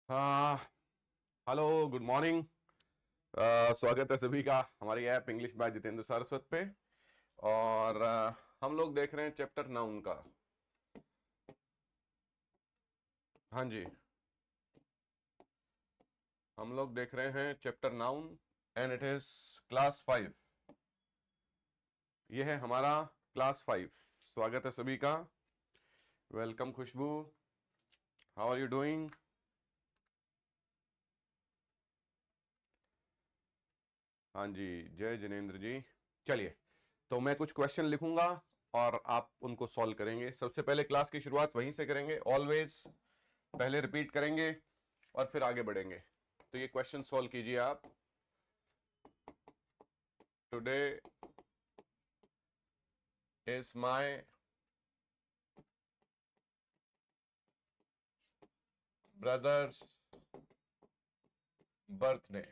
हाँ। Hello, good morning. स्वागत है सभी का हमारी app English by Jitendra Saraswat पे। और हम लोग देख रहे हैं चैप्टर नाउन का। हाँ जी, हम लोग देख रहे हैं chapter noun and it is class 5। यह है हमारा क्लास 5। स्वागत है सभी का। Welcome Khushboo, how are you doing? हाँ जी, जय जिनेन्द्र जी। चलिए, तो मैं कुछ क्वेश्चन लिखूंगा और आप उनको सॉल्व करेंगे। सबसे पहले क्लास की शुरुआत वहीं से करेंगे, ऑलवेज पहले रिपीट करेंगे और फिर आगे बढ़ेंगे। तो ये क्वेश्चन सॉल्व कीजिए आप। Today is my brother's birthday.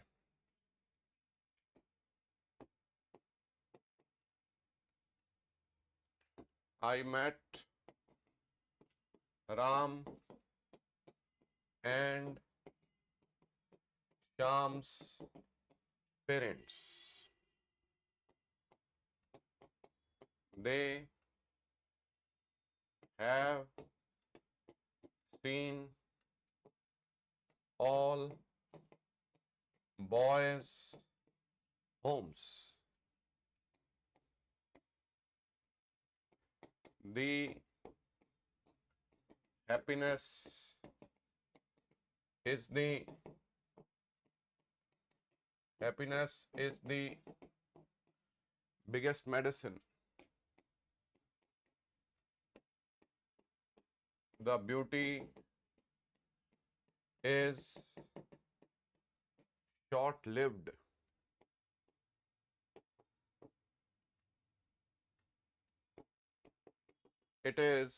I met Ram and Shyam's parents. They have seen all boys' homes. The happiness is the happiness is the biggest medicine. The beauty is short-lived. It is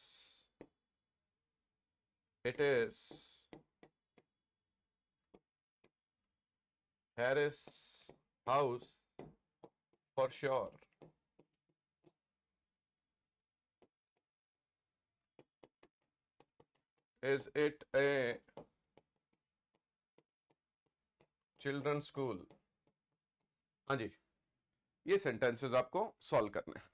Harris house for sure. Is it a children's school? हाँ जी, ये sentences आपको solve करने हैं।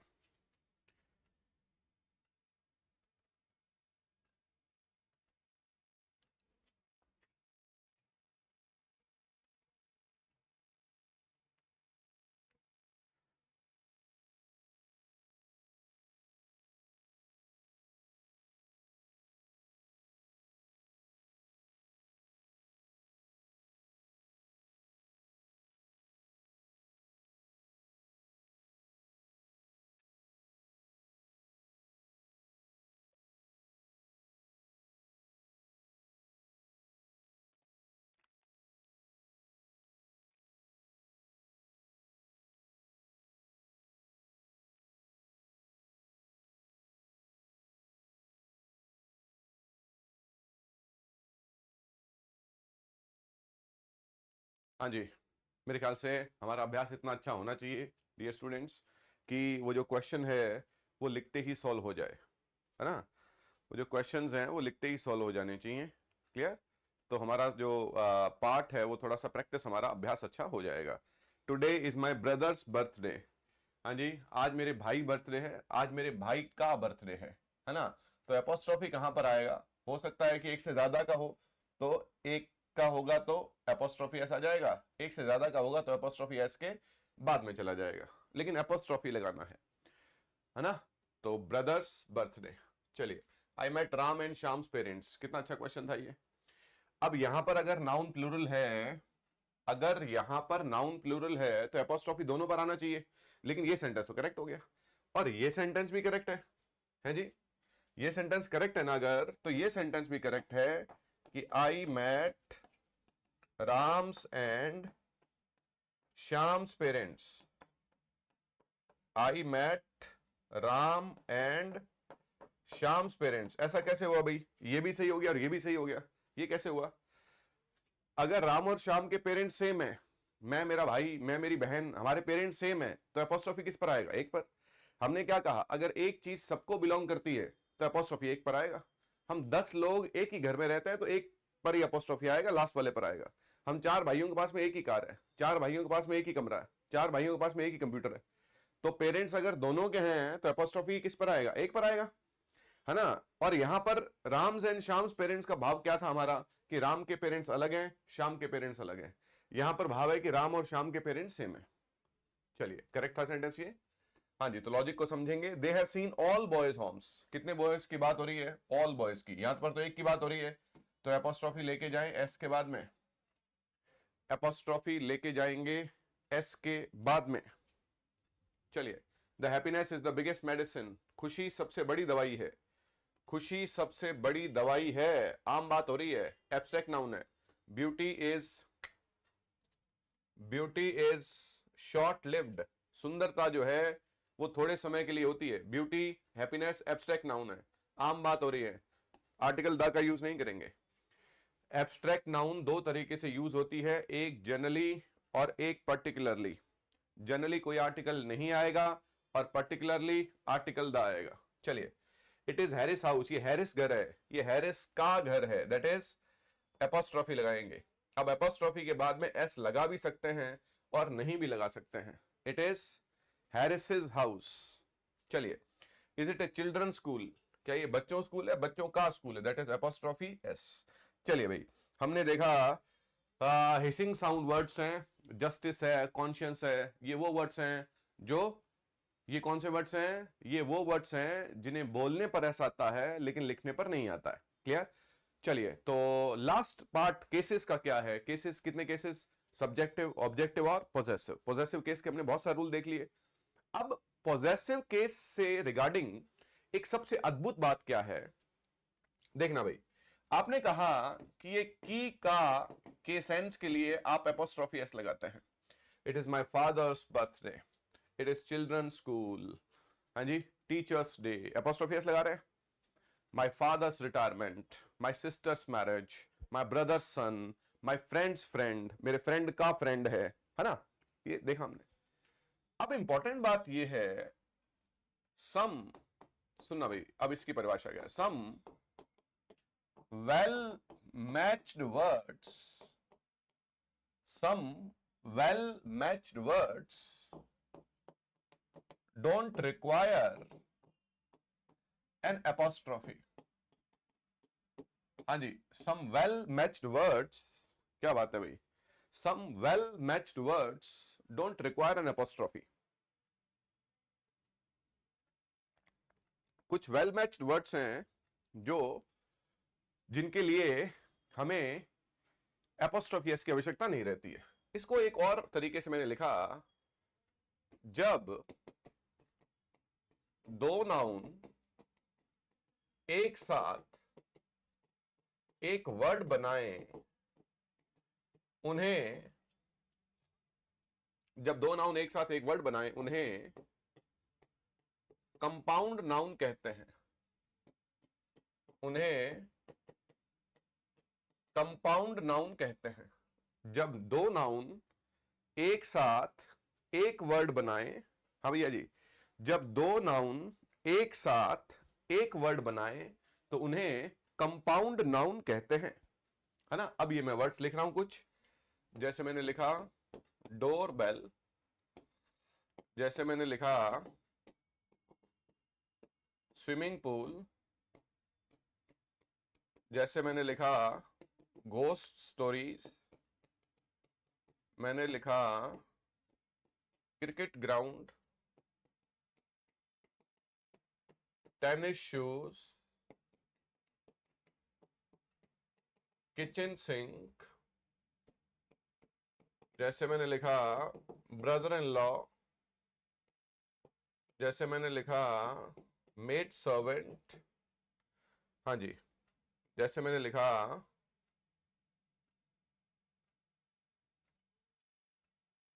हाँ जी, मेरे ख्याल से हमारा अभ्यास इतना अच्छा होना चाहिए डियर स्टूडेंट्स कि वो जो क्वेश्चन है वो लिखते ही सॉल्व हो जाए, है ना। वो जो क्वेश्चंस हैं वो लिखते ही सॉल्व हो जाने चाहिए। क्लियर? तो हमारा जो पार्ट है वो थोड़ा सा प्रैक्टिस, हमारा अभ्यास अच्छा हो जाएगा। Today is my brother's birthday. हाँ जी, आज मेरे भाई बर्थडे है, आज मेरे भाई का बर्थडे है ना। तो एपोस्ट्रोफी कहां पर आएगा? हो सकता है कि एक से ज्यादा का हो, तो एक का होगा तो एपोस्ट्रोफी एस आ जाएगा, एक से ज्यादा का होगा तो एपोस्ट्रोफी एस के बाद में चला जाएगा, लेकिन एपोस्ट्रोफी लगाना है ना। तो ब्रदर्स बर्थडे। चलिए, I met Ram and Shyam's parents. कितना अच्छा क्वेश्चन था ये। अब यहां पर अगर नाउन प्लूरल है, अगर यहां पर नाउन प्लूरल है तो एपोस्ट्रोफी दोनों पर आना चाहिए, लेकिन ये सेंटेंस तो करेक्ट हो गया और ये सेंटेंस भी करेक्ट है जी। ये सेंटेंस करेक्ट है ना, अगर तो ये सेंटेंस भी करेक्ट है कि I met Ram's and Shyam's parents. I met Ram and Shyam's parents. ऐसा कैसे हुआ भाई? ये भी सही हो गया और ये भी सही हो गया। ये कैसे हुआ? अगर राम और श्याम के पेरेंट्स सेम है, मैं मेरा भाई, मैं मेरी बहन, हमारे पेरेंट्स सेम है, तो एपोस्ट्रोफी किस पर आएगा? एक पर। हमने क्या कहा? अगर एक चीज सबको बिलोंग करती है तो एपोस्ट्रोफी एक पर आएगा। हम 10 लोग एक ही घर में रहते हैं तो एक पर ही अपोस्ट्रोफी आएगा, लास्ट वाले पर आएगा। हम 4 भाइयों के पास में एक ही कार है, 4 भाइयों के पास में एक ही कमरा है, 4 भाइयों के पास में एक ही कंप्यूटर है, तो पेरेंट्स अगर दोनों के हैं तो अपोस्ट्रोफी किस पर आएगा? एक पर आएगा, है ना। और यहां पर राम्स एंड श्याम्स पेरेंट्स का भाव क्या था हमारा, कि राम के पेरेंट्स अलग हैं, श्याम के पेरेंट्स अलग हैं। यहां पर भाव है कि राम और श्याम के पेरेंट्स सेम है। चलिए, करेक्ट था सेंटेंस ये। हाँ जी, तो लॉजिक को समझेंगे। They have seen all boys' homes, कितने बॉयज की बात हो रही है? ऑल बॉयज की। यहां पर तो एक की बात हो रही है, तो एपोस्ट्रॉफी लेके जाएं एस के बाद में, एपोस्ट्रॉफी लेके जाएंगे एस के बाद में। चलिए, the happiness is the biggest medicine, खुशी सबसे बड़ी दवाई है, खुशी सबसे बड़ी दवाई है, आम बात हो रही है, एब्स्ट्रैक्ट नाउन है। ब्यूटी इज शॉर्ट लिव्ड, सुंदरता जो है वो थोड़े समय के लिए होती है। ब्यूटी, हैप्पीनेस, एब्स्ट्रैक्ट नाउन है, आम बात हो रही है, आर्टिकल द का यूज नहीं करेंगे। एब्स्ट्रैक्ट नाउन दो तरीके से यूज होती है, एक जनरली और एक पर्टिकुलरली। जनरली कोई आर्टिकल नहीं आएगा और पर्टिकुलरली आर्टिकल द आएगा। चलिए, इट इज हैरिस हाउस, ये हैरिस घर है, ये हैरिस का घर है, दैट इज एपोस्ट्रॉफी लगाएंगे। अब एपोस्ट्रॉफी के बाद में एस लगा भी सकते हैं और नहीं भी लगा सकते हैं। It is Harris house. चलिए, is it a children school, क्या ये बच्चों स्कूल है? बच्चों का स्कूल है, दैट इज एपोस्ट्रॉफी एस। चलिए भाई, हमने देखा हिसिंग साउंड वर्ड्स हैं, जस्टिस है, कॉन्शियंस है, ये वो वर्ड्स हैं जो, ये कौन से वर्ड्स हैं? ये वो वर्ड्स हैं जिन्हें बोलने पर ऐसा आता है लेकिन लिखने पर नहीं आता है। क्लियर? चलिए, तो लास्ट पार्ट केसेस का क्या है? केसेस, कितने केसेस? सब्जेक्टिव, ऑब्जेक्टिव और पॉजेसिव। पॉजेसिव केस के हमने बहुत सारे रूल देख लिए। अब पॉजेसिव केस से रिगार्डिंग एक सबसे अद्भुत बात क्या है, देखना भाई। आपने कहा कि ये की का के सेंस के लिए आप एपोस्ट्रोफी एस लगाते हैं। It is my father's birthday, it is children school, हाँ जी, टीचर्स डे, एपोस्ट्रोफी एस लगा रहे हैं। My father's retirement, my sister's marriage, my brother's son, my friend's friend, मेरे फ्रेंड का फ्रेंड है ना, ये देखा हमने। अब इंपॉर्टेंट बात ये है, सम, सुनना भाई, अब इसकी परिभाषा क्या है? सम well matched words, some well matched words don't require an apostrophe। हाँ जी, some well matched words, क्या बात है भाई, some well matched words don't require an apostrophe। कुछ well matched words हैं जो, जिनके लिए हमें एपोस्ट्रोफी एस की आवश्यकता नहीं रहती है। इसको एक और तरीके से मैंने लिखा, जब दो नाउन एक साथ एक वर्ड बनाएं, उन्हें, जब दो नाउन एक साथ एक वर्ड बनाएं, उन्हें कंपाउंड नाउन कहते हैं, उन्हें कंपाउंड नाउन कहते हैं। जब दो नाउन एक साथ एक वर्ड बनाएं, हाँ भैया जी, जब दो नाउन एक साथ एक वर्ड बनाएं तो उन्हें कंपाउंड नाउन कहते हैं, है ना। अब ये मैं वर्ड्स लिख रहा हूं कुछ, जैसे मैंने लिखा डोर बेल, जैसे मैंने लिखा स्विमिंग पूल, जैसे मैंने लिखा घोस्ट स्टोरीज, मैंने लिखा cricket ground, tennis shoes, kitchen sink, जैसे मैंने लिखा ब्रदर इन लॉ, जैसे मैंने लिखा मेड सर्वेंट, हाँ जी, जैसे मैंने लिखा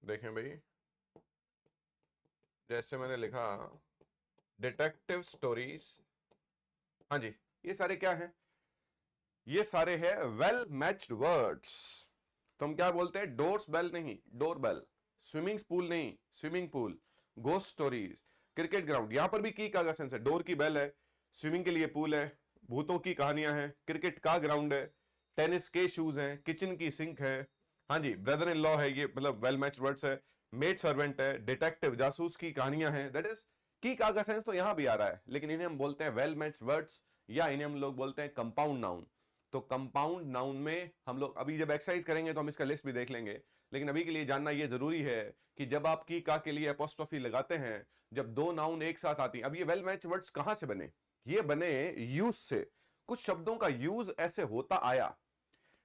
देखें भाई, जैसे मैंने लिखा डिटेक्टिव स्टोरीज, हाँ जी, ये सारे क्या हैं? ये सारे हैं वेल मैच्ड वर्ड्स। तो हम क्या बोलते हैं? डोर्स बेल नहीं, डोर बेल। स्विमिंग पूल नहीं, swimming pool. Ghost stories, cricket ground, यहां पर भी की का सेंस है, डोर की बेल है, स्विमिंग के लिए पूल है, भूतों की कहानियां हैं, क्रिकेट का ग्राउंड है, टेनिस के शूज हैं, किचन की सिंक है, हाँ जी, ब्रदर इन लॉ है, ये मतलब वेल मैच्ड वर्ड्स है, मेड सर्वेंट है, डिटेक्टिव जासूस की कहानियां हैं, दैट इज की का सेंस तो यहां भी आ रहा है, लेकिन इन्हें हम बोलते हैं वेल मैच्ड वर्ड्स, या इन्हें हम लोग बोलते हैं कंपाउंड नाउन। तो कंपाउंड नाउन में हम लोग अभी जब एक्सरसाइज करेंगे तो हम इसका लिस्ट भी देख लेंगे, लेकिन अभी के लिए जानना यह जरूरी है कि जब आप की का के लिए अपोस्ट्रोफी लगाते हैं, जब दो नाउन एक साथ आती हैं, अब ये वेल मैच्ड वर्ड्स कहां से बने? ये बने यूज से, कुछ शब्दों का यूज ऐसे होता आया,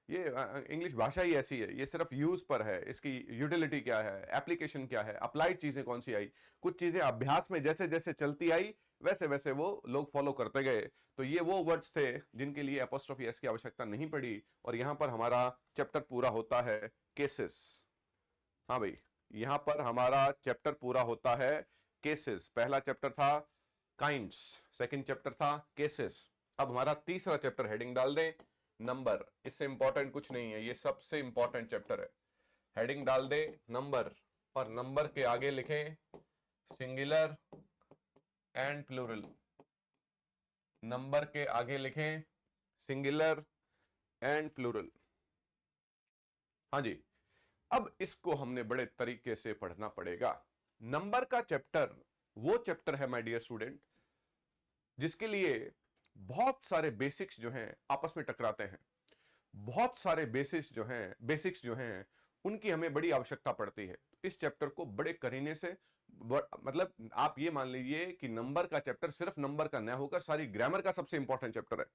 ये इंग्लिश भाषा ही ऐसी है, ये सिर्फ यूज पर है, इसकी यूटिलिटी क्या है, एप्लीकेशन क्या है, अप्लाइड चीजें कौन सी आई, कुछ चीजें अभ्यास में जैसे जैसे चलती आई वैसे वैसे वो लोग फॉलो करते गए। तो ये वो वर्ड्स थे जिनके लिए एपोस्ट्रोफी एस की आवश्यकता नहीं पड़ी, और यहां पर हमारा चैप्टर पूरा होता है केसेस। हाँ भाई, यहां पर हमारा चैप्टर पूरा होता है केसेस। पहला चैप्टर था काइंड्स, सेकंड चैप्टर था केसेस। अब हमारा तीसरा चैप्टर, हेडिंग डाल दें नंबर, इससे इंपॉर्टेंट कुछ नहीं है, ये सबसे इंपॉर्टेंट चैप्टर है। हेडिंग डाल दे नंबर, और नंबर के आगे लिखें सिंगुलर एंड प्लूरल, नंबर के आगे लिखें सिंगुलर एंड प्लूरल। हाँ जी, अब इसको हमने बड़े तरीके से पढ़ना पड़ेगा। नंबर का चैप्टर वो चैप्टर है माय डियर स्टूडेंट, जिसके लिए बहुत सारे बेसिक्स जो हैं आपस में टकराते हैं, बहुत सारे बेसिक्स जो हैं उनकी हमें बड़ी आवश्यकता पड़ती है। इस चैप्टर को बड़े करीने से मतलब आप ये मान लीजिए कि नंबर का चैप्टर सिर्फ नंबर का न होकर सारी ग्रामर का सबसे इंपॉर्टेंट चैप्टर है।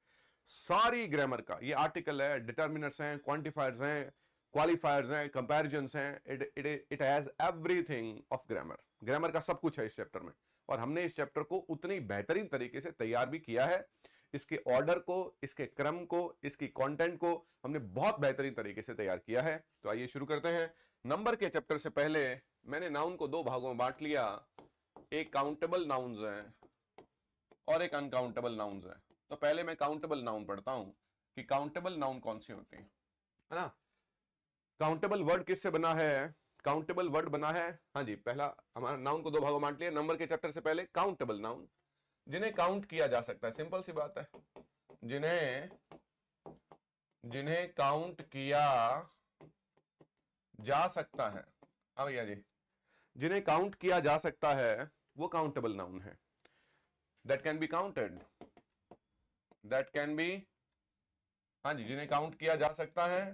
सारी ग्रामर का, ये आर्टिकल है, डिटर्मिनर्स हैं, क्वांटिफायर्स हैं, क्वालिफायर्स हैं, कंपैरिजंस हैं, it has everything of grammar. Grammar का सब कुछ है इस चैप्टर में, और हमने इस चैप्टर को उतनी बेहतरीन तरीके से तैयार भी किया है। इसके ऑर्डर को, इसके क्रम को, इसकी कंटेंट को हमने बहुत बेहतरीन तरीके से तैयार किया है। तो आइए शुरू करते हैं। नंबर के चैप्टर से पहले मैंने नाउन को दो भागों में बांट लिया, एक काउंटेबल नाउन्स हैं और एक अनकाउंटेबल नाउन्स हैं। तो पहले मैं काउंटेबल नाउन पढ़ता हूं कि काउंटेबल नाउन कौन सी होती है ना। काउंटेबल वर्ड किससे बना है? काउंटेबल वर्ड बना है, हाँ जी, पहला हमारा नाउन को दो भागों में बांट लिया नंबर के चैप्टर से पहले। काउंटेबल नाउन, जिन्हें काउंट किया जा सकता है, सिंपल सी बात है, जिन्हें काउंट किया जा सकता है। हाँ भैया जी, जिन्हें काउंट किया जा सकता है वो काउंटेबल नाउन है। That can be counted, that can be, हाँ जी, जिन्हें काउंट किया जा सकता है,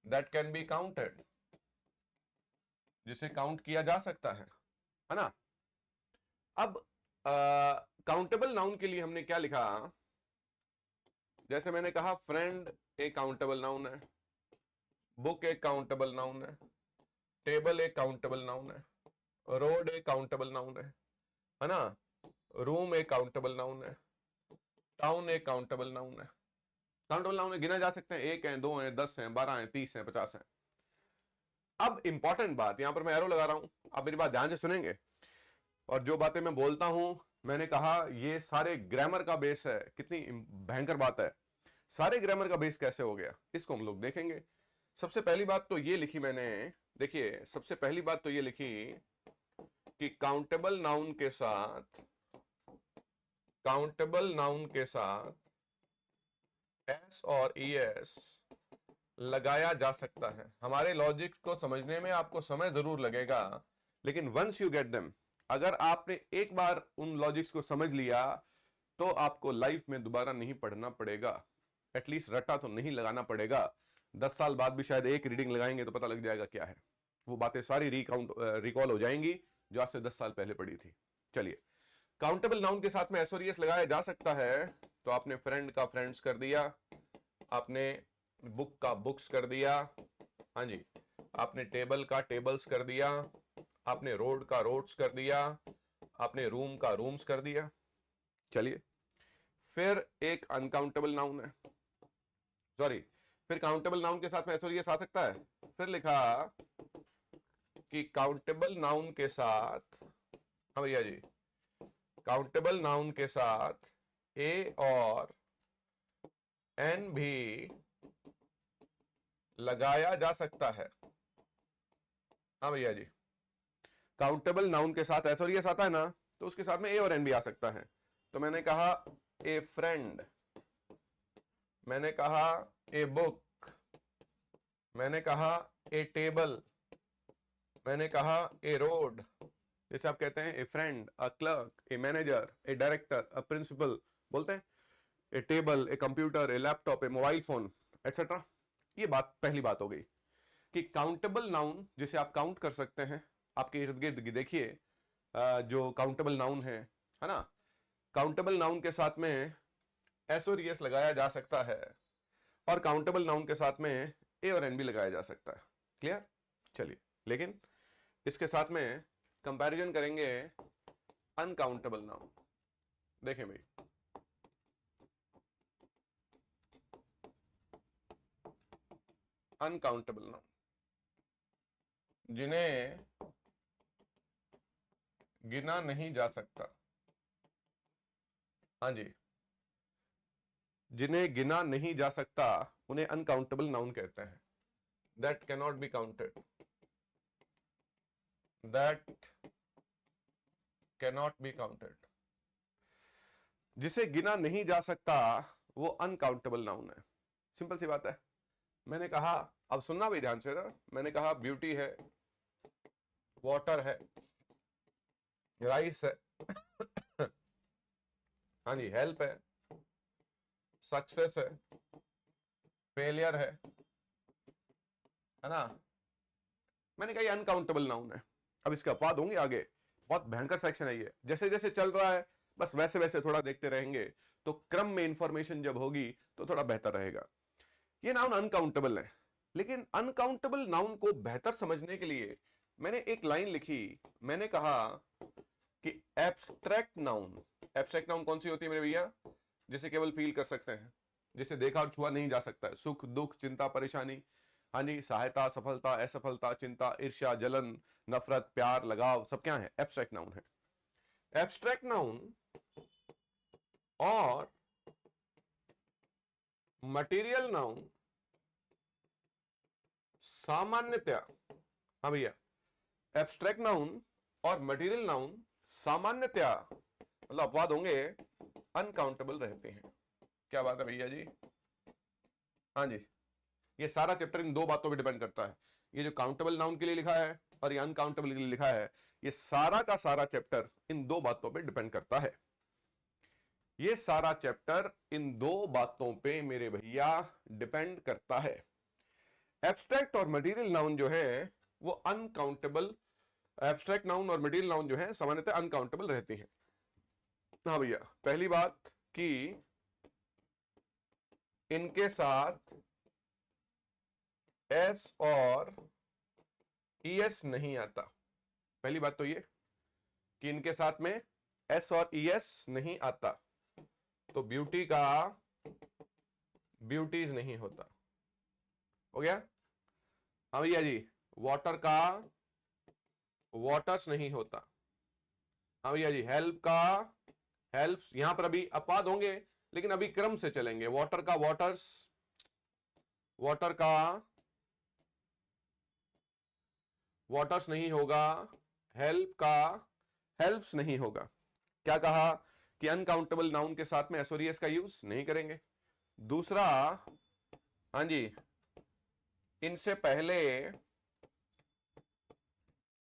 दैट कैन बी काउंटेड, जिसे काउंट किया जा सकता है ना। अब काउंटेबल नाउन के लिए हमने क्या लिखा, जैसे मैंने कहा फ्रेंड एक काउंटेबल नाउन है, बुक एक काउंटेबल नाउन है, टेबल एक काउंटेबल नाउन है, रोड एक काउंटेबल नाउन है ना, रूम एक काउंटेबल नाउन है, टाउन एक काउंटेबल नाउन है। काउंटेबल नाउन गिना जा सकते हैं, 1 हैं, 2 हैं, 10 हैं, 12 हैं, 30 हैं, 50 हैं। अब इंपॉर्टेंट बात, यहां पर मैं एरो लगा रहा हूं, आप मेरी बात ध्यान से सुनेंगे, और जो बातें मैं बोलता हूं, मैंने कहा ये सारे ग्रामर का बेस है। कितनी भयंकर बात है, सारे ग्रामर का बेस कैसे हो गया, इसको हम लोग देखेंगे। सबसे पहली बात तो ये लिखी मैंने, देखिए सबसे पहली बात तो ये लिखी कि काउंटेबल नाउन के साथ एस और ईएस लगाया जा सकता है। हमारे लॉजिक को समझने में आपको समय जरूर लगेगा, लेकिन वंस यू गेट देम, अगर आपने एक बार उन लॉजिक्स को समझ लिया तो आपको लाइफ में दोबारा नहीं पढ़ना पड़ेगा, एटलीस्ट रट्टा तो नहीं लगाना पड़ेगा। 10 साल बाद भी शायद एक रीडिंग लगाएंगे तो पता लग जाएगा क्या है, वो बातें सारी रिकॉल हो जाएंगी जो आज से 10 साल पहले पढ़ी थी। चलिए, काउंटेबल नाउन के साथ में एस और ईएस लगाया जा सकता है, तो आपने फ्रेंड का फ्रेंड्स कर दिया, आपने बुक का बुक्स कर दिया, हाँ जी, आपने टेबल का टेबल्स कर दिया, आपने रोड का रोड्स कर दिया, आपने रूम का रूम्स कर दिया। चलिए, फिर एक अनकाउंटेबल नाउन है, सॉरी, फिर काउंटेबल नाउन के साथ में एस और ईएस आ सकता है। फिर लिखा कि काउंटेबल नाउन के साथ, हाँ भैया जी, काउंटेबल नाउन के साथ ए और एन भी लगाया जा सकता है। हाँ भैया जी, काउंटेबल नाउन के साथ एस और ईएस आता है ना, तो उसके साथ में ए और एन भी आ सकता है। तो मैंने कहा ए फ्रेंड मैंने कहा ए बुक, मैंने कहा ए टेबल, मैंने कहा ए रोड, जैसे आप कहते हैं a friend, a clerk, a manager, a director, a principal, बोलते हैं a table, a computer, a laptop, a mobile phone, etcetera. ये बात पहली बात हो गई कि काउंटेबल नाउन जिसे आप काउंट कर सकते हैं, आपके इर्द गिर्द देखिए जो काउंटेबल नाउन है ना, काउंटेबल नाउन के साथ में एस और एस लगाया जा सकता है और काउंटेबल नाउन के साथ में ए और एन भी लगाया जा सकता है। क्लियर? चलिए, लेकिन इसके साथ में कंपैरिजन करेंगे अनकाउंटेबल नाउन। देखें भाई, अनकाउंटेबल नाउन जिन्हें गिना नहीं जा सकता, हाँ जी, जिन्हें गिना नहीं जा सकता उन्हें अनकाउंटेबल नाउन कहते हैं। That cannot be counted, that cannot be counted, जिसे गिना नहीं जा सकता वो अनकाउंटेबल नाउन है। सिंपल सी बात है। मैंने कहा, अब सुनना भी ध्यान से ना, मैंने कहा ब्यूटी है, वाटर है, राइस है हाँ जी, हेल्प है, सक्सेस है, फेलियर है ना। मैंने कहा ये अनकाउंटेबल नाउन है। अब इसके अपवाद होंगे आगे, बहुत भयंकर सेक्शन है ये, जैसे जैसे चल रहा है बस वैसे वैसे थोड़ा देखते रहेंगे तो क्रम में इंफॉर्मेशन जब होगी तो थोड़ा बेहतर रहेगा। ये नाउन अनकाउंटेबल है, लेकिन अनकाउंटेबल नाउन को बेहतर समझने के लिए मैंने एक लाइन लिखी। मैंने कहा कि एब्स्ट्रैक्ट नाउन, एब्स्ट्रैक्ट नाउन कौन सी होती है मेरे भैया? जिसे केवल फील कर सकते हैं, जिसे देखा और छुआ नहीं जा सकता है। सुख, दुख, चिंता, परेशानी, हाँ जी, सहायता, सफलता, असफलता, चिंता, ईर्ष्या, जलन, नफरत, प्यार, लगाव, सब क्या है? एब्स्ट्रैक्ट नाउन है। एब्स्ट्रैक्ट नाउन और मटेरियल नाउन सामान्यतया, हाँ भैया, एब्स्ट्रैक्ट नाउन और मटेरियल नाउन सामान्यतया, मतलब अपवाद होंगे, अनकाउंटेबल रहते हैं। क्या बात है भैया जी? हाँ जी, ये सारा चैप्टर इन दो बातों पे डिपेंड करता है। ये जो काउंटेबल नाउन के लिए लिखा है और ये अनकाउंटेबल के लिए लिखा है, ये सारा का सारा चैप्टर इन दो बातों पे डिपेंड करता है। ये सारा चैप्टर इन दो बातों पे मेरे भैया डिपेंड करता है। एब्स्ट्रैक्ट और मटेरियल नाउन जो है वो अनकाउंटेबल, एब्स्ट्रैक्ट नाउन और मटेरियल नाउन जो है सामान्यतः अनकाउंटेबल रहती हैं। हाँ भैया, पहली बात कि इनके साथ एस और ईएस नहीं आता। पहली बात तो ये कि इनके साथ में एस और ईएस नहीं आता, तो ब्यूटी का ब्यूटीज नहीं होता। हो गया? हाँ भैया जी, वाटर का वाटर्स नहीं होता। हाँ भैया जी, हेल्प का हेल्प्स। यहां पर अभी अपवाद होंगे लेकिन अभी क्रम से चलेंगे। वाटर का वाटर्स, वाटर का वाटर्स नहीं होगा, हेल्प का हेल्प्स नहीं होगा। क्या कहा कि अनकाउंटेबल नाउन के साथ में एस और ईएस का यूज नहीं करेंगे। दूसरा, हाँ जी, इनसे पहले,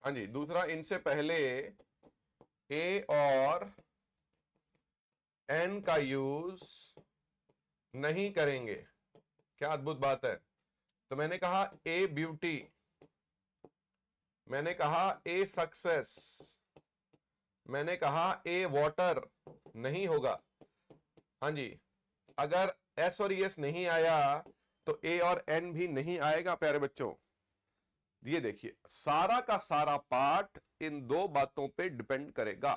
हाँ जी, दूसरा इनसे पहले ए और एन का यूज नहीं करेंगे। क्या अद्भुत बात है। तो मैंने कहा ए ब्यूटी, मैंने कहा ए सक्सेस, मैंने कहा ए वाटर नहीं होगा। हाँ जी, अगर एस और एस नहीं आया तो ए और एन भी नहीं आएगा प्यारे बच्चों। ये देखिए, सारा का सारा पार्ट इन दो बातों पे डिपेंड करेगा।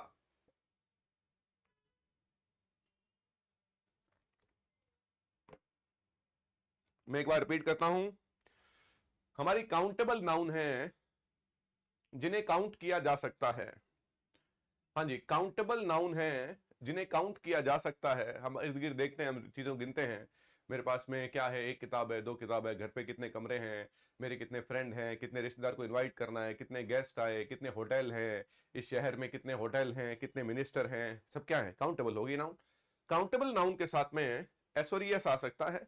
मैं एक बार रिपीट करता हूं, हमारी काउंटेबल नाउन है जिन्हें काउंट किया जा सकता है। हाँ जी, काउंटेबल नाउन है जिन्हें काउंट किया जा सकता है। हम इर्द गिर्द देखते हैं, हम चीजों गिनते हैं, मेरे पास में क्या है, एक किताब है, दो किताब है, घर पे कितने कमरे हैं, मेरे कितने फ्रेंड हैं, कितने रिश्तेदार को इनवाइट करना है, कितने गेस्ट आए, कितने होटल हैं, इस शहर में कितने होटल हैं, कितने मिनिस्टर हैं, सब क्या है? काउंटेबल होगी नाउन। काउंटेबल नाउन के साथ में एस और ईएस आ सकता है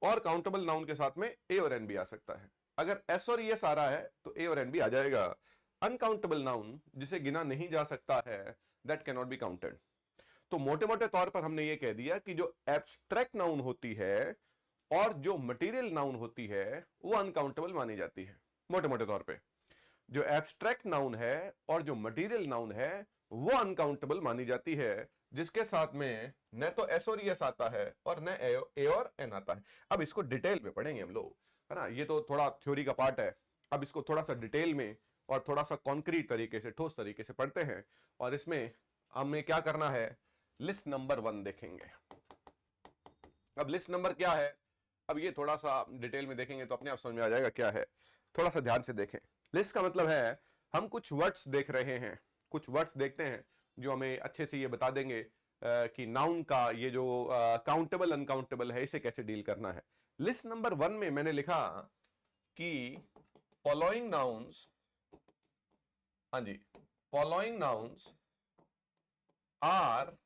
और काउंटेबल नाउन के साथ में ए और एन भी आ सकता है। अगर एस और ईएस आ रहा है तो ए और एन भी आ जाएगा। अनकाउंटेबल नाउन जिसे गिना नहीं जा सकता है, that can not be counted. तो मोटे मोटे तौर पर हमने ये कह दिया कि जो एब्स्ट्रैक्ट नाउन होती है और जो मटेरियल नाउन होती है वो अनकाउंटेबल मानी जाती है। मोटे मोटे तौर पे जो एब्स्ट्रैक्ट नाउन है और जो मटेरियल नाउन है वो अनकाउंटेबल मानी जाती है, जिसके साथ में न तो एस और एस आता है और न ए और एन आता है। अब इसको डिटेल में पढ़ेंगे हम लोग, है ना। ये तो थोड़ा थ्योरी का पार्ट है, अब इसको थोड़ा सा डिटेल में और थोड़ा सा कॉन्क्रीट तरीके से, ठोस तरीके से पढ़ते हैं। और इसमें हमें क्या करना है, लिस्ट नंबर 1 देखेंगे। अब लिस्ट नंबर क्या है, अब ये थोड़ा सा डिटेल में देखेंगे तो अपने आप समझ में आ जाएगा क्या है। थोड़ा सा ध्यान से देखें। लिस्ट का मतलब है हम कुछ वर्ड्स देख रहे हैं, कुछ वर्ड्स देखते हैं जो हमें अच्छे से ये बता देंगे कि नाउन का ये जो काउंटेबल अनकाउंटेबल है इसे कैसे डील करना है। लिस्ट नंबर 1 में मैंने लिखा कि फॉलोइंग नाउन्स, हाँ जी, following nouns are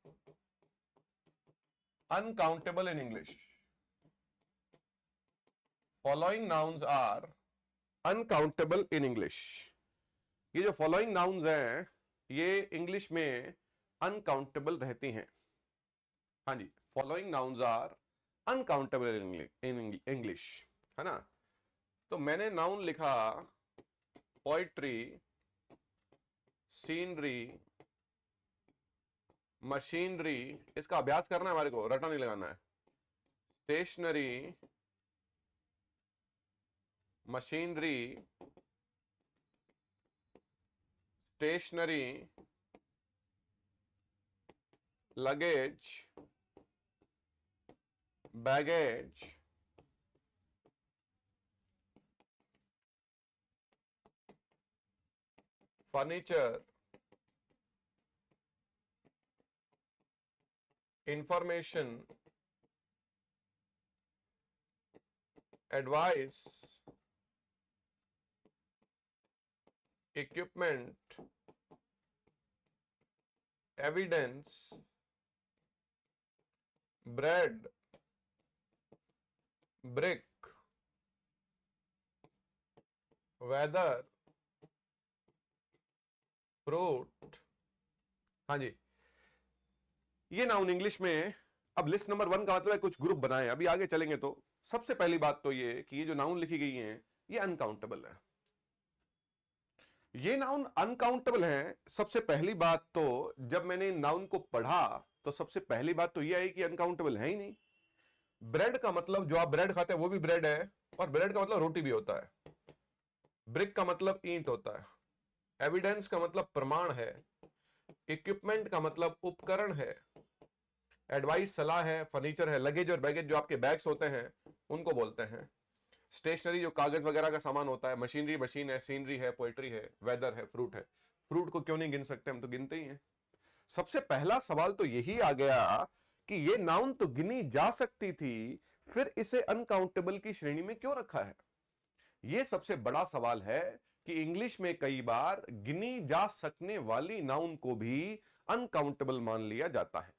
uncountable in English. Following nouns are uncountable in English. ये जो फॉलोइंग नाउन्स हैं ये इंग्लिश में अनकाउंटेबल रहती हैं। हाँ जी, following nouns are uncountable in English, है ना। तो मैंने नाउन लिखा पोइट्री, सीनरी, मशीनरी, इसका अभ्यास करना है हमारे को, रटा नहीं लगाना है। Stationery, machinery, stationery, luggage, baggage, furniture, information, advice, equipment, evidence, bread, brick, weather, fruit. हाँ जी, ये नाउन इंग्लिश में। अब लिस्ट नंबर 1 का मतलब है कुछ ग्रुप बनाए, अभी आगे चलेंगे तो सबसे पहली बात तो ये कि ये जो नाउन लिखी गई है ये अनकाउंटेबल है। ये नाउन अनकाउंटेबल है। सबसे पहली बात तो जब मैंने नाउन को पढ़ा तो सबसे पहली बात तो ये आई कि अनकाउंटेबल है ही नहीं। ब्रेड का मतलब जो आप ब्रेड खाते हैं वो भी ब्रेड है, और ब्रेड का मतलब रोटी भी होता है। ब्रिक का मतलब ईंट होता है। एविडेंस का मतलब प्रमाण है। इक्विपमेंट का मतलब उपकरण है। एडवाइस सलाह है। फर्नीचर है। लगेज और बैगेज जो आपके बैग्स होते हैं उनको बोलते हैं। स्टेशनरी जो कागज वगैरह का सामान होता है। मशीनरी मशीन है। सीनरी है। पोएट्री है। वेदर है। फ्रूट है। फ्रूट को क्यों नहीं गिन सकते, हम तो गिनते ही हैं। सबसे पहला सवाल तो यही आ गया कि ये नाउन तो गिनी जा सकती थी, फिर इसे अनकाउंटेबल की श्रेणी में क्यों रखा है। यह सबसे बड़ा सवाल है कि इंग्लिश में कई बार गिनी जा सकने वाली नाउन को भी अनकाउंटेबल मान लिया जाता है।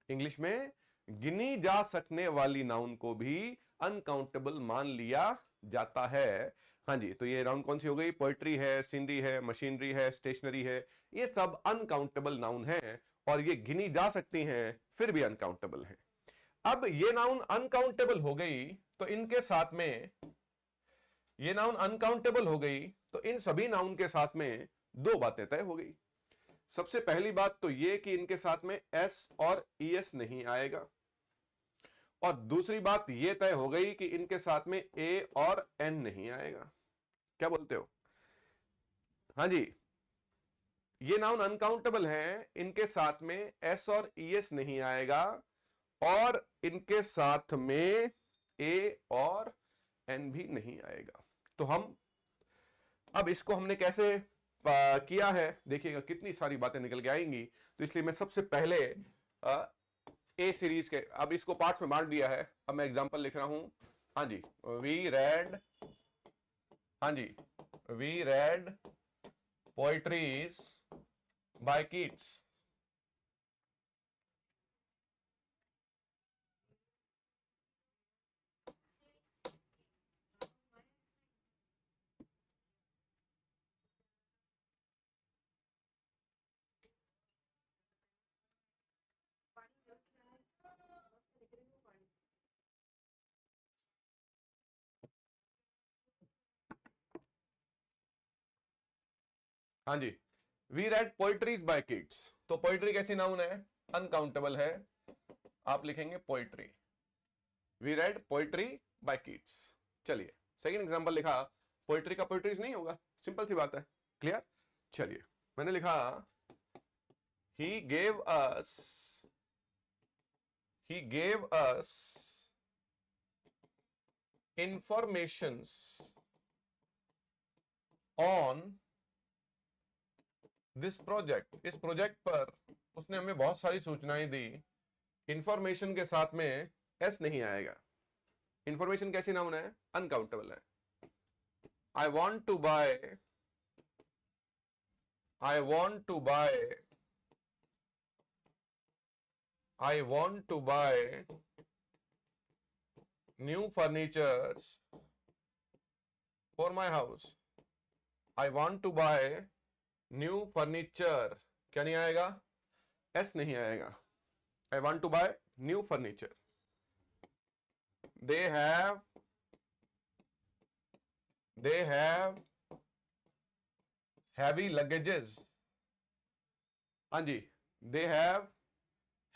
इंग्लिश में गिनी जा सकने वाली नाउन को भी अनकाउंटेबल मान लिया जाता है। हाँ जी, तो ये नाउन कौन सी हो गई, पोएट्री है, सीनरी है, मशीनरी है, स्टेशनरी है, ये सब अनकाउंटेबल नाउन है और ये गिनी जा सकती हैं फिर भी अनकाउंटेबल है। अब ये नाउन अनकाउंटेबल हो गई तो इनके साथ में, ये नाउन अनकाउंटेबल हो गई तो इन सभी नाउन के साथ में दो बातें तय हो गई। सबसे पहली बात तो यह कि इनके साथ में एस और ईएस नहीं आएगा, और दूसरी बात यह तय हो गई कि इनके साथ में ए और एन नहीं आएगा। क्या बोलते हो? हाँ जी, ये नाउन अनकाउंटेबल है, इनके साथ में एस और ईएस नहीं आएगा और इनके साथ में ए और एन भी नहीं आएगा। तो हम अब इसको हमने कैसे किया है, देखिएगा कितनी सारी बातें निकल के आएंगी। तो इसलिए मैं सबसे पहले ए सीरीज के, अब इसको पार्ट्स में बांट दिया है। अब मैं एग्जांपल लिख रहा हूं। हाँ जी, वी रेड, हाँ जी, we read poetries by Keats. हाँ जी, we read poetries by kids, तो पोइट्री कैसी नाउन है, अनकाउंटेबल है, आप लिखेंगे poetry, we read poetry by Keats. चलिए सेकंड एग्जांपल लिखा, पोइट्री का पोइट्रीज नहीं होगा, सिंपल सी बात है, क्लियर। चलिए मैंने लिखा he gave us informations on this project, इस प्रोजेक्ट पर उसने हमें बहुत सारी सूचनाएं दी, इंफॉर्मेशन के साथ में एस नहीं आएगा, इंफॉर्मेशन कैसी नाउन है, अनकाउंटेबल है। I want to buy new furnitures for my house. I want to buy new furniture, क्या नहीं आएगा, एस नहीं आएगा। I want to buy new furniture. They have heavy luggages. हाँ जी, they have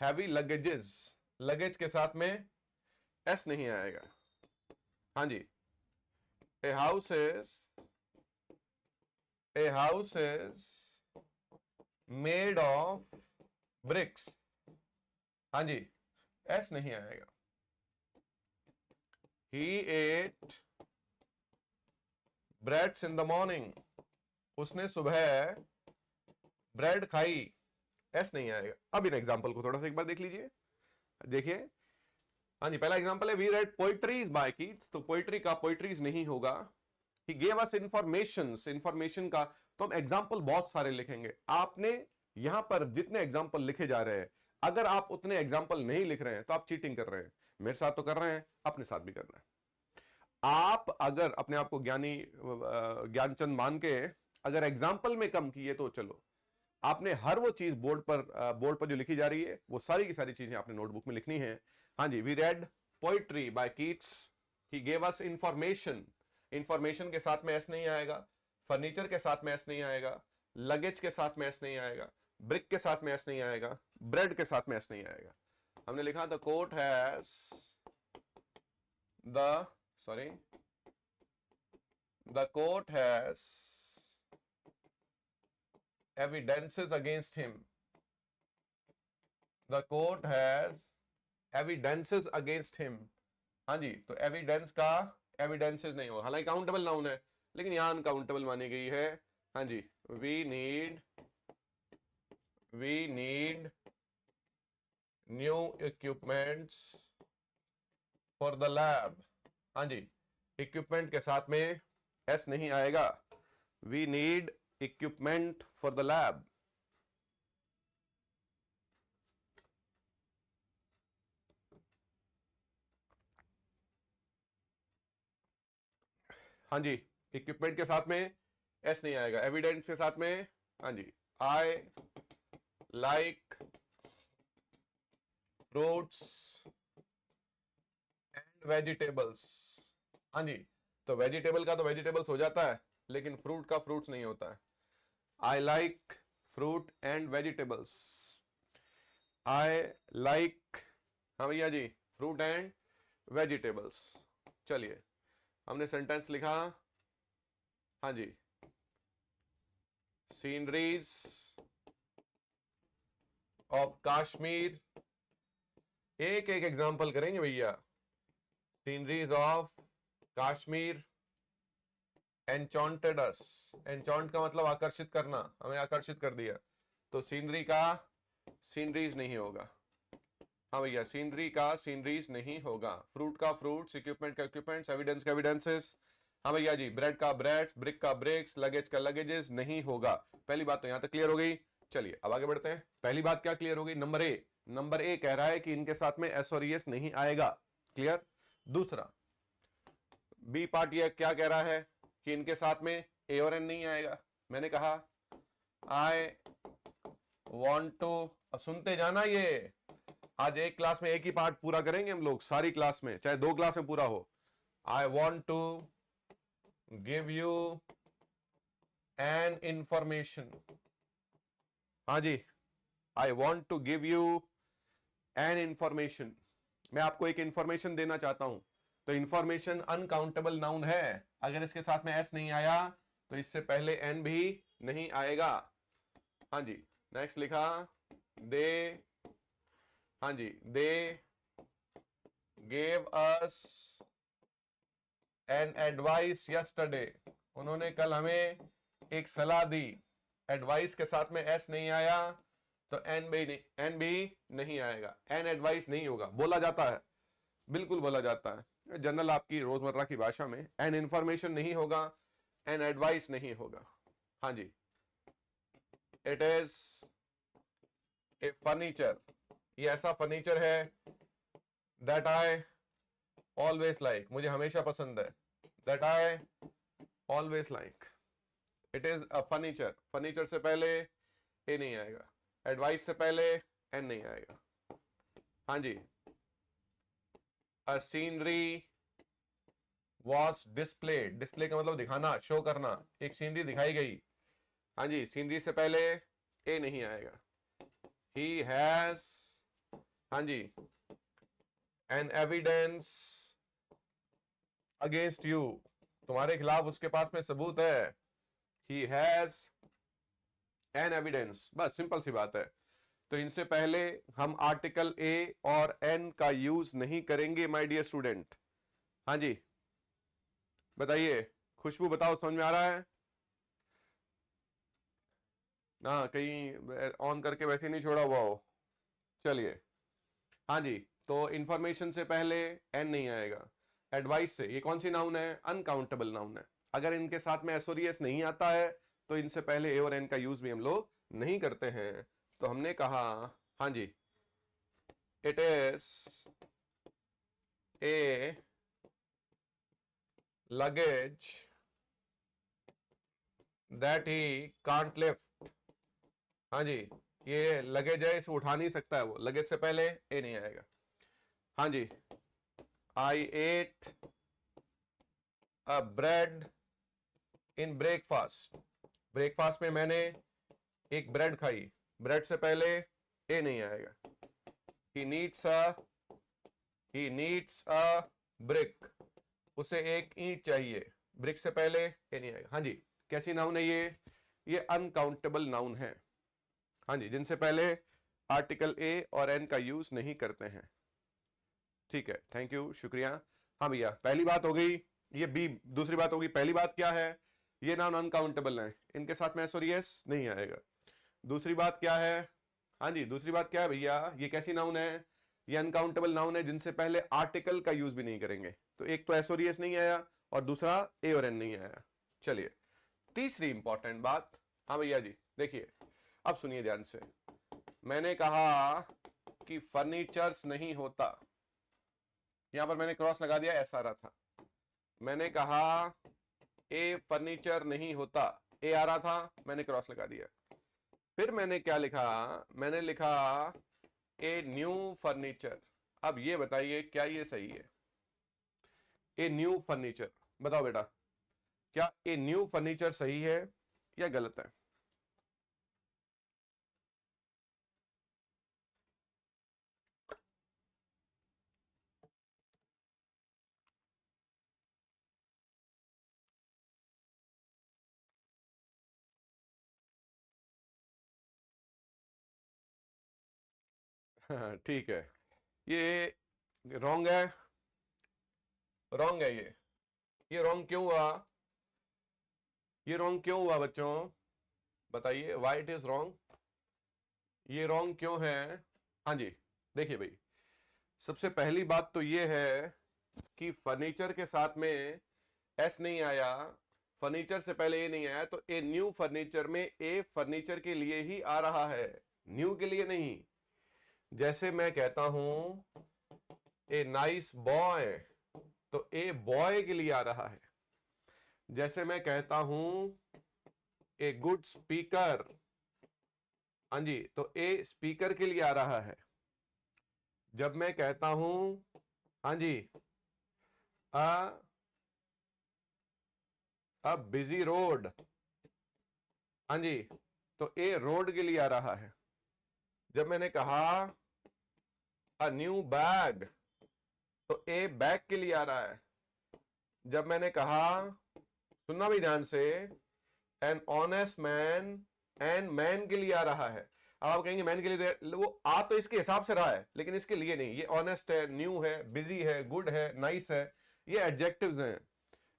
heavy luggages, luggage के साथ में S नहीं आएगा। हाँ जी, a house is made of bricks, हाँ जी, एस नहीं आएगा। He ate breads in the morning, उसने सुबह ब्रेड खाई, एस नहीं आएगा। अब इन एग्जांपल को थोड़ा सा एक बार देख लीजिए, देखिए। हाँ जी, पहला एग्जांपल है we read poetries by kids, तो पोइट्री का पोइट्रीज नहीं होगा। He gave us informations, information का तो हम एग्जांपल बहुत सारे लिखेंगे। आपने यहां पर जितने एग्जांपल लिखे जा रहे हैं, अगर आप उतने एग्जांपल नहीं लिख रहे हैं तो आप चीटिंग कर रहे हैं। मेरे साथ तो कर रहे हैं, अपने साथ भी करना है। आप अगर अपने आप को ज्ञानी ज्ञानचंद मान के अगर एग्जाम्पल में कम किए तो चलो, आपने हर वो चीज बोर्ड पर जो लिखी जा रही है वो सारी की सारी चीजें आपने नोटबुक में लिखनी है। हाँ जी, we read poetry by Keats, he gave us information, information के साथ में एस नहीं आएगा, फर्नीचर के साथ में एस नहीं आएगा, लगेज के साथ में एस नहीं आएगा, ब्रिक के साथ में एस नहीं आएगा, ब्रेड के साथ में एस नहीं आएगा। हमने लिखा the court has the court has evidences against him. The court has evidences against him. हाँ जी, तो एविडेंस का एविडेंसेस नहीं होगा, हालांकि काउंटेबल नाउन है लेकिन यहां अनकाउंटेबल मानी गई है। हाँ जी, we need new equipments for the lab. हाँ जी, इक्विपमेंट के साथ में एस नहीं आएगा, we need equipment for the lab. हाँ जी, इक्विपमेंट के साथ में एस नहीं आएगा, एविडेंस के साथ में। हाँ जी, I like fruits and vegetables. हाँ जी, तो वेजिटेबल का तो वेजिटेबल्स हो जाता है लेकिन फ्रूट का फ्रूट्स नहीं होता है। I like fruit and vegetables, I like, हाँ भैया जी, फ्रूट एंड वेजिटेबल्स। चलिए हमने सेंटेंस लिखा, हाँ जी, सीनरीज ऑफ कश्मीर, एक एक एग्जांपल करेंगे भैया। सीनरीज ऑफ कश्मीर एन्चॉन्टेड अस, एन्चॉन्ट का मतलब आकर्षित करना, हमें आकर्षित कर दिया, तो सीनरी का सीनरीज नहीं होगा। हाँ भैया, सीनरी का सीनरीज नहीं होगा, फ्रूट का फ्रूट्स, इक्विपमेंट का इक्विपमेंट्स, एविडेंस का एविडेंसेस। हाँ भैया जी, ब्रेड का ब्रेड्स, ब्रिक का ब्रिक्स, लगेज का लगेजेस नहीं होगा। पहली बात तो यहां तक क्लियर हो गई। चलिए अब आगे बढ़ते हैं। पहली बात क्या क्लियर हो गई, नंबर ए कह रहा है कि इनके साथ में एस और एस नहीं आएगा, क्लियर। दूसरा बी पार्ट ये क्या कह रहा है कि इनके साथ में ए और एन नहीं आएगा। मैंने कहा आई वॉन्ट टू, अब सुनते जाना, ये आज एक क्लास में एक ही पार्ट पूरा करेंगे हम लोग, सारी क्लास में, चाहे 2 क्लास में पूरा हो। I want to give you an information, हाँ जी, I want to give you an information, मैं आपको एक इंफॉर्मेशन देना चाहता हूं। तो इंफॉर्मेशन अनकाउंटेबल नाउन है, अगर इसके साथ में एस नहीं आया तो इससे पहले एन भी नहीं आएगा। हाँ जी, नेक्स्ट लिखा दे, हाँ जी, they gave us an advice yesterday, उन्होंने कल हमें एक सलाह दी। एडवाइस के साथ में एस नहीं आया तो एन भी नहीं आएगा, एन एडवाइस नहीं होगा, बोला जाता है, बिल्कुल बोला जाता है जनरल आपकी रोजमर्रा की भाषा में, एन इंफॉर्मेशन नहीं होगा, एन एडवाइस नहीं होगा। हाँ जी, इट इज ए फर्नीचर, ये ऐसा फर्नीचर है दैट आई ऑलवेज लाइक, मुझे हमेशा पसंद है, that I always like, it is a furniture, furniture से पहले ए नहीं आएगा, एडवाइस से पहले एन नहीं आएगा। हाँ जी, अ सीनरी वॉज डिस्प्लेड, डिस्प्ले का मतलब दिखाना, शो करना, एक सीनरी दिखाई गई। हाँ जी, सीनरी से पहले ए नहीं आएगा। ही हैज, हाँ जी, एन एविडेंस अगेंस्ट यू, तुम्हारे खिलाफ उसके पास में सबूत है। ही हैज एन एविडेंस, बस सिंपल सी बात है। तो इनसे पहले हम आर्टिकल ए और एन का यूज नहीं करेंगे माय डियर स्टूडेंट। हाँ जी, बताइए, खुशबू बताओ, समझ में आ रहा है ना? कहीं ऑन करके वैसे नहीं छोड़ा हुआ हो। चलिए, हाँ जी, तो इंफॉर्मेशन से पहले एन नहीं आएगा, एडवाइस से, ये कौन सी नाउन है? अनकाउंटेबल नाउन है। अगर इनके साथ में एसओरियस नहीं आता है तो इनसे पहले ए और एन का यूज भी हम लोग नहीं करते हैं। तो हमने कहा, हाँ जी, it is a luggage that he can't lift, हाँ जी, ये लगेज है, इसे उठा नहीं सकता है वो, लगेज से पहले ए नहीं आएगा। हाँ जी, I ate a bread in breakfast, breakfast में मैंने एक ब्रेड खाई, ब्रेड से पहले ए नहीं आएगा। ही नीड्स अ ब्रिक, उसे एक ईंट चाहिए, ब्रिक से पहले ए नहीं आएगा। हाँ जी, कैसी नाउन है ये अनकाउंटेबल नाउन है। हाँ जी, जिनसे पहले आर्टिकल ए और एन का यूज नहीं करते हैं। ठीक है, थैंक यू, शुक्रिया। हाँ भैया, पहली बात हो गई ये बी, दूसरी बात होगी, पहली बात क्या है? ये नाउन अनकाउंटेबल है, इनके साथ में एस और यस नहीं आएगा। दूसरी बात क्या है? हाँ जी, दूसरी बात क्या है भैया, ये कैसी नाउन है? ये अनकाउंटेबल नाउन है जिनसे पहले आर्टिकल का यूज भी नहीं करेंगे। तो एक तो एस और यस नहीं आया और दूसरा ए और एन नहीं आया। चलिए, तीसरी इंपॉर्टेंट बात, हाँ भैया जी, देखिए, अब सुनिए ध्यान से। मैंने कहा कि फर्नीचर्स नहीं होता, यहां पर मैंने क्रॉस लगा दिया, ऐसा आ रहा था। मैंने कहा ए फर्नीचर नहीं होता, ए आ रहा था, मैंने क्रॉस लगा दिया। फिर मैंने क्या लिखा? मैंने लिखा ए न्यू फर्नीचर। अब ये बताइए, क्या ये सही है? ए न्यू फर्नीचर, बताओ बेटा, क्या ए न्यू फर्नीचर सही है या गलत है? ठीक है, ये रॉन्ग है, रॉन्ग है ये रॉन्ग क्यों हुआ? ये रॉन्ग क्यों हुआ बच्चों? बताइए, व्हाई इट इज रॉन्ग? ये रॉन्ग क्यों है? हाँ जी, देखिए भाई, सबसे पहली बात तो ये है कि फर्नीचर के साथ में एस नहीं आया, फर्नीचर से पहले ए नहीं आया, तो ए न्यू फर्नीचर में ए फर्नीचर के लिए ही आ रहा है, न्यू के लिए नहीं। जैसे मैं कहता हूं ए नाइस बॉय, तो ए बॉय के लिए आ रहा है। जैसे मैं कहता हूं ए गुड स्पीकर, हाँ जी, तो ए स्पीकर के लिए आ रहा है। जब मैं कहता हूं, हाँ जी, अ बिजी रोड, हाँ जी, तो ए रोड के लिए आ रहा है। जब मैंने कहा अ न्यू बैग, तो ए बैग के लिए आ रहा है। जब मैंने कहा, सुनना भी ध्यान से, an honest man, an man के लिए आ रहा है। अब आप कहेंगे मैन के लिए वो आ तो इसके हिसाब से रहा है, लेकिन इसके लिए नहीं। ये ऑनेस्ट है, न्यू है, बिजी है, गुड है, नाइस है, ये एडजेक्टिव्स हैं,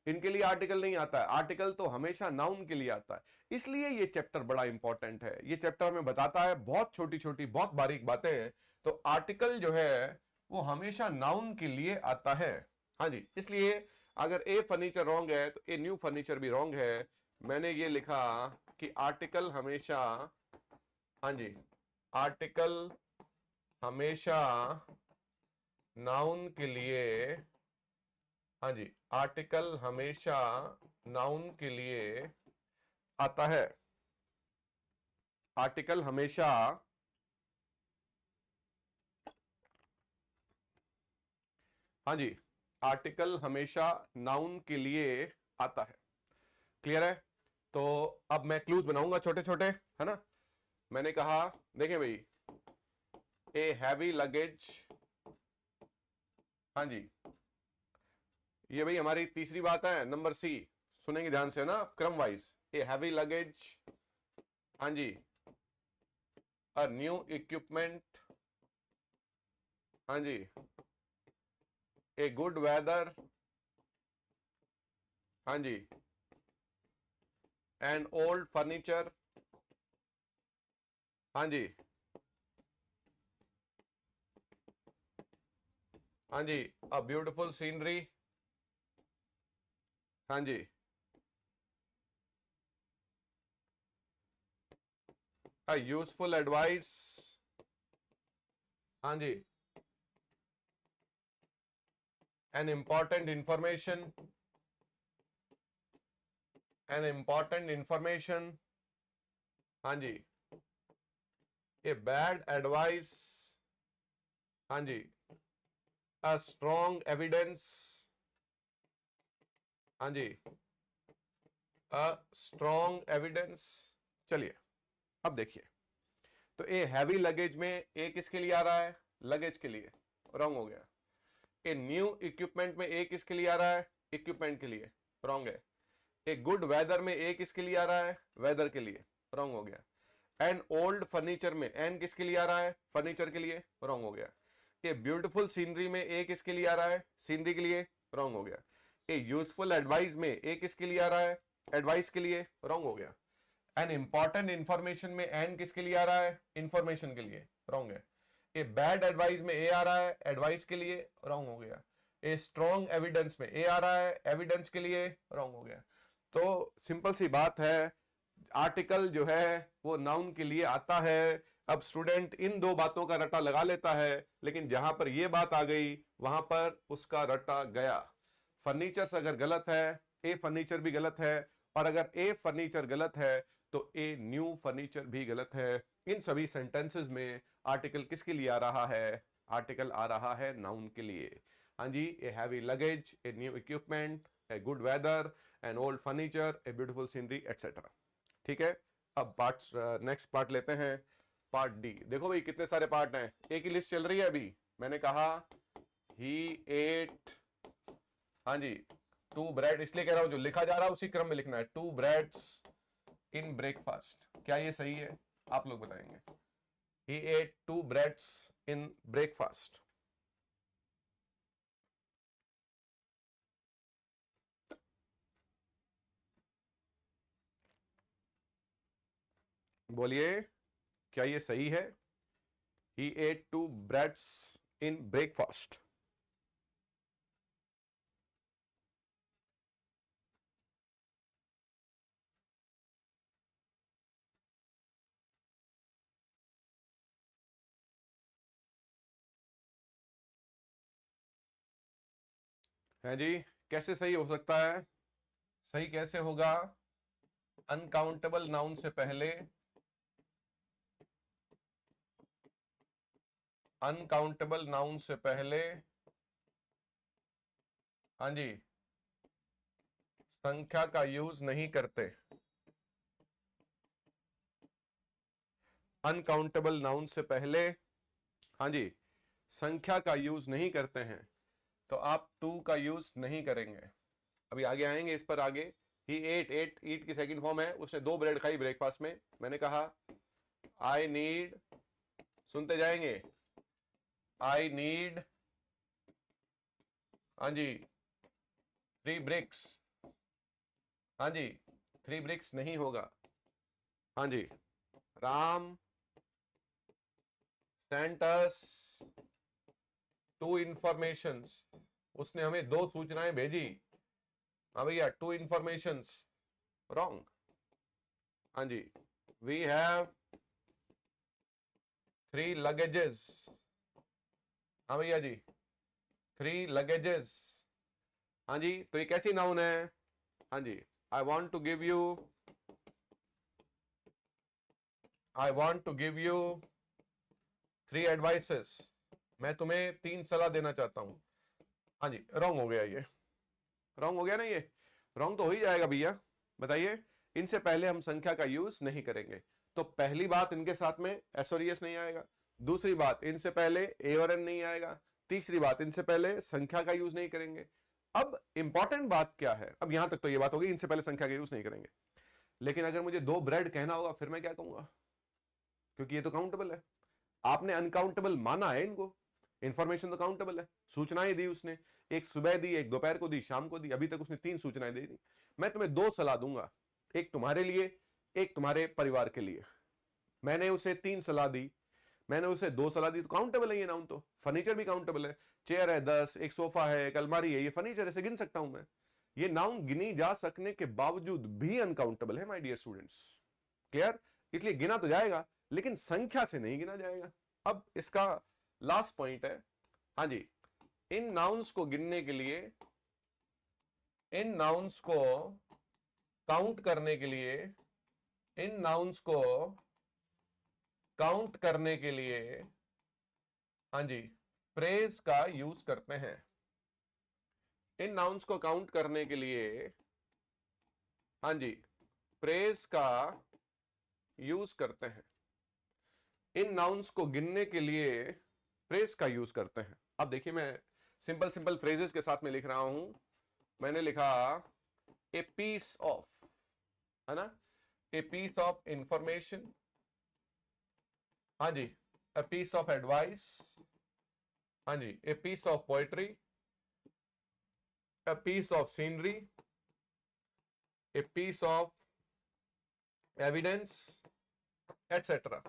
इनके लिए आर्टिकल नहीं आता है। आर्टिकल तो हमेशा नाउन के लिए आता है। इसलिए ये चैप्टर बड़ा इंपॉर्टेंट है। ये चैप्टर हमें बताता है बहुत छोटी छोटी बहुत बारीक बातें हैं। तो आर्टिकल जो है वो हमेशा नाउन के लिए आता है। हाँ जी, इसलिए अगर ए फर्नीचर रॉन्ग है तो ए न्यू फर्नीचर भी रॉन्ग है। मैंने ये लिखा कि आर्टिकल हमेशा, हाँ जी, आर्टिकल हमेशा नाउन के लिए, हाँ जी, आर्टिकल हमेशा नाउन के लिए आता है। आर्टिकल हमेशा, हाँ जी, आर्टिकल हमेशा नाउन के लिए आता है। क्लियर है? तो अब मैं क्लूज बनाऊंगा छोटे छोटे, है ना। मैंने कहा, देखें भाई, ए हैवी लगेज, हाँ जी, ये भाई हमारी तीसरी बात है, नंबर सी। सुनेंगे ध्यान से ना, क्रम वाइज। ए हैवी लगेज, हाँ जी, अ न्यू इक्विपमेंट, हाँ जी, ए गुड वेदर, हाँ जी, एंड ओल्ड फर्नीचर, हाँ जी, हाँ जी, अ ब्यूटिफुल सीनरी, हाँ जी, अ यूजफुल एडवाइस, हाँ जी, an important information, an important information, हाँ जी, ए बैड एडवाइस, हाँ जी, अ स्ट्रॉन्ग एविडेंस, हाँ जी, अ स्ट्रॉन्ग एविडेंस। चलिए अब देखिए, तो ए हैवी लगेज में ए किसके लिए आ रहा है? लगेज के लिए, रॉन्ग हो गया। ए न्यू इक्विपमेंट में ए किसके लिए आ रहा है? इक्विपमेंट के लिए, रॉन्ग है। ए गुड वेदर में ए किसके लिए आ रहा है? वेदर के लिए, रॉन्ग हो गया। एंड ओल्ड फर्नीचर में एन किसके लिए आ रहा है? फर्नीचर के लिए, रॉन्ग हो गया। ए ब्यूटीफुल सीनरी में ए किसके लिए आ रहा है? सीनरी के लिए, रॉन्ग हो गया। ए यूजफुल एडवाइस में ए किसके लिए आ रहा है? एडवाइस के लिए, रॉन्ग हो गया। एन इंपॉर्टेंट इंफॉर्मेशन में एन किसके लिए आ रहा है? इंफॉर्मेशन के लिए, रॉन्ग है। ए बैड एडवाइस में ए आ रहा है? एडवाइस के लिए, रॉन्ग हो गया। ए स्ट्रॉन्ग एविडेंस में ए आ रहा है? एविडेंस के लिए, रॉन्ग हो गया। तो सिंपल सी बात है, आर्टिकल जो है वो नाउन के लिए आता है। अब स्टूडेंट इन दो बातों का रट्टा लगा लेता है, लेकिन जहां पर ये बात आ गई वहां पर उसका रट्टा गया। फर्नीचर अगर गलत है, ए फर्नीचर भी गलत है, और अगर ए फर्नीचर गलत है तो ए न्यू फर्नीचर भी गलत है। इन सभी सेंटेंसेस में आर्टिकल किसके लिए आ रहा है? आर्टिकल आ रहा है नाउन के लिए। हाँ जी, a heavy luggage, a new equipment, a good weather, an old furniture, a beautiful scenery, etcetera. ठीक है, अब पार्ट, नेक्स्ट पार्ट लेते हैं, पार्ट डी। देखो भाई कितने सारे पार्ट हैं, एक ही लिस्ट चल रही है अभी। मैंने कहा ही एट, हाँ जी, 2 ब्रेड, इसलिए कह रहा हूं जो लिखा जा रहा है उसी क्रम में लिखना है। 2 ब्रेड्स इन ब्रेकफास्ट, क्या ये सही है? आप लोग बताएंगे। ही एट 2 ब्रेड्स इन ब्रेकफास्ट। बोलिए, क्या ये सही है? ही एट 2 ब्रेड्स इन ब्रेकफास्ट। है जी, कैसे सही हो सकता है? सही कैसे होगा? अनकाउंटेबल नाउन से पहले, अनकाउंटेबल नाउन से पहले, हाँ जी, संख्या का यूज नहीं करते। अनकाउंटेबल नाउन से पहले, हाँ जी, संख्या का यूज नहीं करते हैं तो आप टू का यूज नहीं करेंगे। अभी आगे आएंगे इस पर आगे। ही एट, ईट की सेकंड फॉर्म है, उसने 2 ब्रेड खाई ब्रेकफास्ट में। मैंने कहा आई नीड, सुनते जाएंगे, आई नीड, हाँ जी, 3 ब्रिक्स, हाँ जी, 3 ब्रिक्स नहीं होगा। हाँ जी, राम सेंट अस 2 इंफॉर्मेशंस, उसने हमें 2 सूचनाएं भेजी। हाँ भैया, 2 इंफॉर्मेशंस, रॉन्ग। हाँ जी, वी हैव 3 लगेजेस, हाँ भैया जी, 3 लगेजेस। हाँ जी, तो ये कैसी नाउन है? हाँ जी, I want to give you, I want to give you 3 advices, मैं तुम्हें 3 सलाह देना चाहता हूं। हाँ जी, रॉन्ग हो गया, ये रॉन्ग हो गया ना, ये रॉन्ग तो हो ही जाएगा भैया। बताइए, इनसे पहले हम संख्या का यूज नहीं करेंगे। तो पहली बात, इनके साथ में एस और एस नहीं आएगा। दूसरी बात, इनसे पहले ए और एन नहीं आएगा। तीसरी बात, इनसे पहले संख्या का यूज नहीं करेंगे। अब इंपॉर्टेंट बात क्या है? अब यहां तक तो ये बात होगी, इनसे पहले संख्या का यूज नहीं करेंगे। लेकिन अगर मुझे 2 ब्रेड कहना होगा, फिर मैं क्या कहूंगा? क्योंकि ये तो काउंटेबल है। आपने अनकाउंटेबल माना है इनको, इंफॉर्मेशन तो काउंटेबल है। सूचनाएं दी उसने, एक सुबह दी, एक दोपहर को दी, शाम को दी, अभी तक उसने 3 सूचनाएं दे दी। मैं तुम्हें 2 सलाह दूंगा, एक तुम्हारे लिए, एक तुम्हारे परिवार के लिए। मैंने उसे 3 सलाह दी, मैंने उसे 2 सलाह दी, तो काउंटेबल है ये नाउन। तो फर्नीचर भी काउंटेबल है, चेयर है 10, एक सोफा है, एक अलमारी है, ये फर्नीचर, ऐसे गिन सकता हूं मैं। ये नाउन गिनी जा सकने के बावजूद भी अनकाउंटेबल है माय डियर स्टूडेंट्स। क्लियर? इसलिए गिना तो जाएगा, लेकिन संख्या से नहीं गिना जाएगा। अब इसका लास्ट पॉइंट है, हाँ जी, इन नाउन्स को गिनने के लिए, इन नाउन्स को काउंट करने के लिए, इन नाउन्स को काउंट करने के लिए, हाँ जी, फ्रेज का यूज करते हैं। इन नाउन्स को काउंट करने के लिए, हाँ जी, फ्रेज का यूज करते हैं। इन नाउन्स को गिनने के लिए फ्रेज का यूज करते हैं। अब देखिए, मैं सिंपल सिंपल फ्रेजेस के साथ में लिख रहा हूं। मैंने लिखा ए पीस ऑफ, है ना, ए पीस ऑफ इंफॉर्मेशन, हाँ जी, ए पीस ऑफ एडवाइस, हाँ जी, a piece of poetry, a piece of scenery, a piece of evidence, etcetera,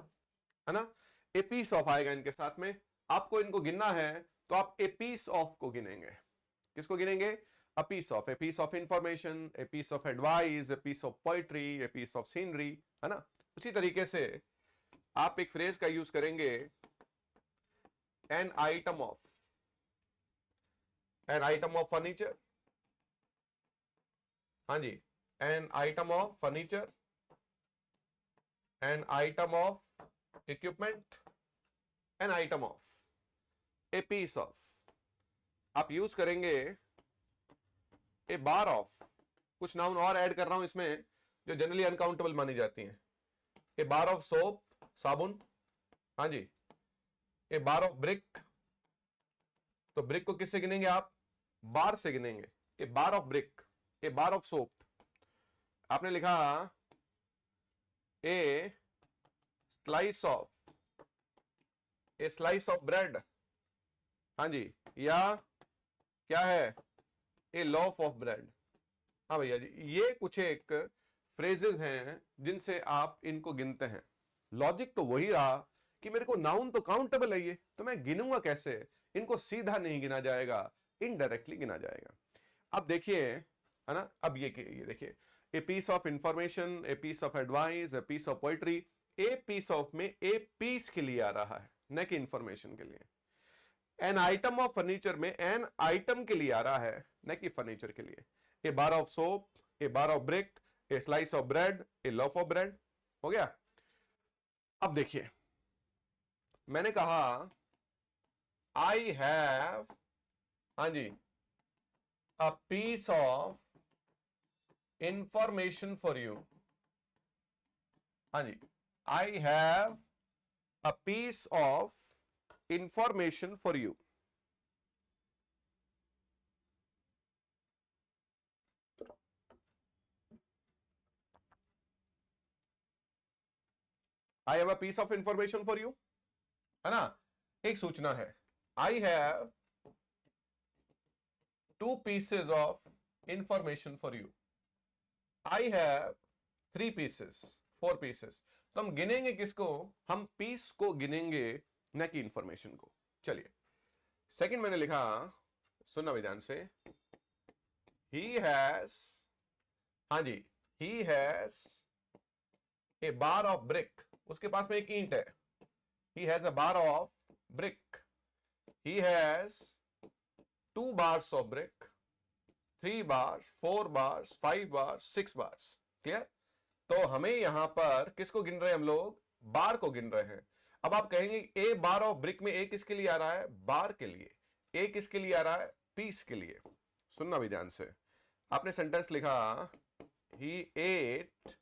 है ना। ए पीस ऑफ आएगा इनके साथ में। आपको इनको गिनना है तो आप ए पीस ऑफ को गिनेंगे। किसको गिनेंगे? a piece of information, a piece of advice, a piece of poetry, a piece of scenery, है ना। उसी तरीके से आप एक फ्रेज का यूज करेंगे, an item of furniture, हाँ जी, an item of furniture, an item of equipment, an item of, a piece of, आप यूज करेंगे ए बार ऑफ, कुछ नाउन और ऐड कर रहा हूं इसमें जो जनरली अनकाउंटेबल मानी जाती हैं। ए बार ऑफ सोप, साबुन, हाँ जी, ए बार ऑफ ब्रिक, तो ब्रिक को किससे गिनेंगे आप? बार से गिनेंगे। A bar of brick, a bar of soap. आपने लिखा ए स्लाइस ऑफ ब्रेड, हाँ जी, या क्या है, ए लॉफ ऑफ ब्रेड। हाँ भैया जी, ये कुछ एक फ्रेजेस हैं जिनसे आप इनको गिनते हैं। लॉजिक तो वही रहा कि मेरे को नाउन तो काउंटेबल है ये, तो मैं गिनूंगा कैसे? इनको सीधा नहीं गिना जाएगा, इनडायरेक्टली गिना जाएगा। अब देखिए, है ना, अब ये देखिए, a piece of information, a piece of advice, a piece of poetry. A piece of में ए पीस के लिए आ रहा है, न कि इंफॉर्मेशन के लिए। एन आइटम ऑफ फर्नीचर में एन आइटम के लिए आ रहा है, न कि फर्नीचर के लिए। A bar of soap, a bar of brick, a slice of bread, a loaf of bread. हो गया। अब देखिए, मैंने कहा आई हैव, हाँ जी, a piece of information for you, हाँ जी, I have a piece of information for you. I have a piece of information for you, है ना, एक सूचना है। I have two pieces of information for you. I have three pieces, four pieces. तो हम गिनेंगे किसको? हम पीस को गिनेंगे, न कि इंफॉर्मेशन को। चलिए, सेकंड मैंने लिखा, सुनना भी ध्यान से, ही हैज, हाँ जी, he has a bar of brick. उसके पास में एक ईंट है। He has a bar of brick. He has two bars of brick, three bars, four bars, five bars, six bars. Clear? तो हमें यहां पर किसको गिन रहे हैं हम लोग? बार को गिन रहे हैं। अब आप कहेंगे ए बार ऑफ ब्रिक में ए किसके लिए आ रहा है? बार के लिए। ए किसके लिए आ रहा है? पीस के लिए। सुनना भी ध्यान से, आपने सेंटेंस लिखा, he ate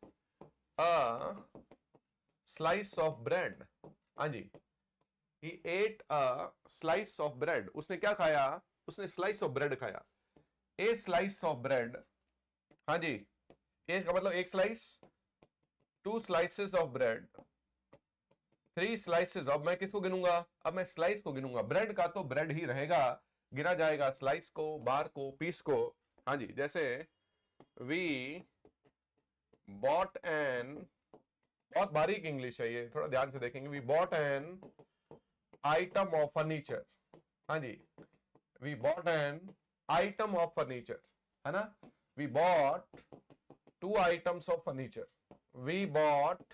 a slice of bread. हाँ जी, he ate a slice of bread. उसने क्या खाया? उसने स्लाइस ऑफ ब्रेड खाया। ए स्लाइस ऑफ ब्रेड, हाँ जी, ए का मतलब एक slice, two slices of bread, three slices. अब मैं किसको गिनूंगा? अब मैं स्लाइस को गिनूंगा। ब्रेड का तो ब्रेड ही रहेगा, गिना जाएगा स्लाइस को, बार को, पीस को। हाँ जी, जैसे वी बॉट एन, बहुत बारीक इंग्लिश है ये, थोड़ा ध्यान से देखेंगे। We bought an item of furniture. हाँ जी, we bought an item of furniture, है ना। We bought two items of furniture, we bought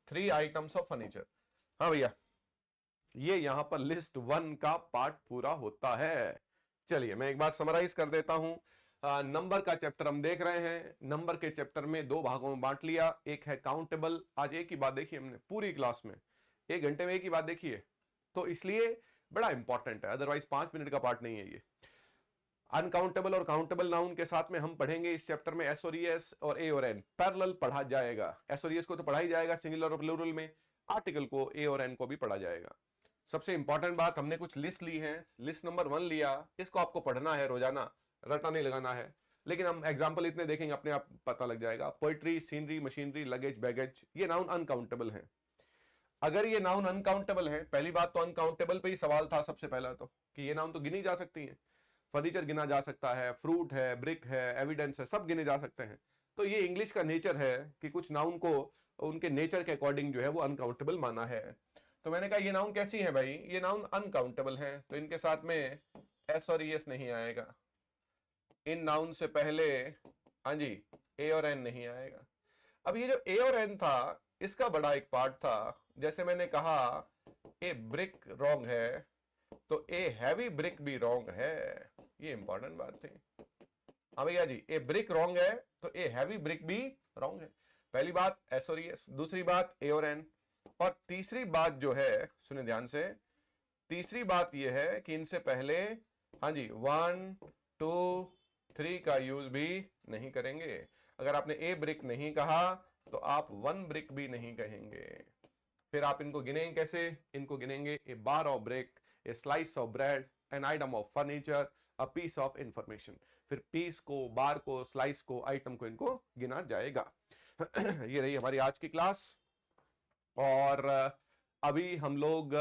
three items of furniture. हाँ भैया, ये यहां पर लिस्ट वन का पार्ट पूरा होता है। चलिए मैं एक बार समराइज कर देता हूं। नंबर का चैप्टर हम देख रहे हैं। नंबर के चैप्टर में दो भागों में बांट लिया। एक है काउंटेबल, आज एक ही बात देखी हमने पूरी क्लास में, 1 घंटे में एक ही बात देखी है, तो इसलिए बड़ा इंपॉर्टेंट है, अदरवाइज 5 मिनट का पार्ट नहीं है ये। अनकाउंटेबल और काउंटेबल नाउन के साथ में हम पढ़ेंगे इस चैप्टर में एस और एस और ए और एन पैरेलल पढ़ा जाएगा। एस और एस को तो पढ़ा ही जाएगा सिंगुलर और प्लूरल में, आर्टिकल को, ए और एन को भी पढ़ा जाएगा। सबसे इंपॉर्टेंट बात, हमने कुछ लिस्ट ली है, लिस्ट नंबर 1 लिया, इसको आपको पढ़ना है रोजाना, रटा नहीं लगाना है। लेकिन हम एग्जाम्पल इतने देखेंगे अपने आप पता लग जाएगा। Poetry, scenery, machinery, luggage, baggage, ये नाउन अनकाउंटेबल है। अगर ये नाउन अनकाउंटेबल है, पहली बात तो अनकाउंटेबल पे ही सवाल था सबसे पहला तो, कि ये नाउन तो गिनी जा सकती है। फर्नीचर गिना जा सकता है, फ्रूट है, ब्रिक है, एविडेंस है, सब गिने जा सकते हैं। तो ये इंग्लिश का नेचर है कि कुछ नाउन को उनके नेचर के अकॉर्डिंग जो है वो अनकाउंटेबल माना है। तो मैंने कहा ये नाउन कैसी है भाई? ये नाउन अनकाउंटेबल है, तो इनके साथ में एस और एस नहीं आएगा। इन नाउन से पहले, हाँ जी, ए और एन नहीं आएगा। अब ये जो ए और एन था, इसका बड़ा एक पार्ट था। जैसे मैंने कहा ए ब्रिक रॉन्ग है, तो ए हैवी ब्रिक भी रॉन्ग है। ये इंपॉर्टेंट बात थी। हाँ भैया जी, ए ब्रिक रॉन्ग है तो ए हैवी ब्रिक भी रॉन्ग है। पहली बात एस और एस, दूसरी बात ए और एन, और तीसरी बात जो है, सुने ध्यान से, तीसरी बात यह है कि इनसे पहले, हाँ जी, 1 2 3 का यूज भी नहीं करेंगे। अगर आपने ए ब्रिक नहीं कहा तो आप 1 ब्रिक भी नहीं कहेंगे। फिर आप इनको गिनेंगे कैसे? इनको गिनेंगे a bar of brick, a slice of bread, an item of furniture, a piece of information. फिर पीस को, बार को, स्लाइस को, आइटम को इनको गिना जाएगा। ये रही हमारी आज की क्लास। और अभी हम लोग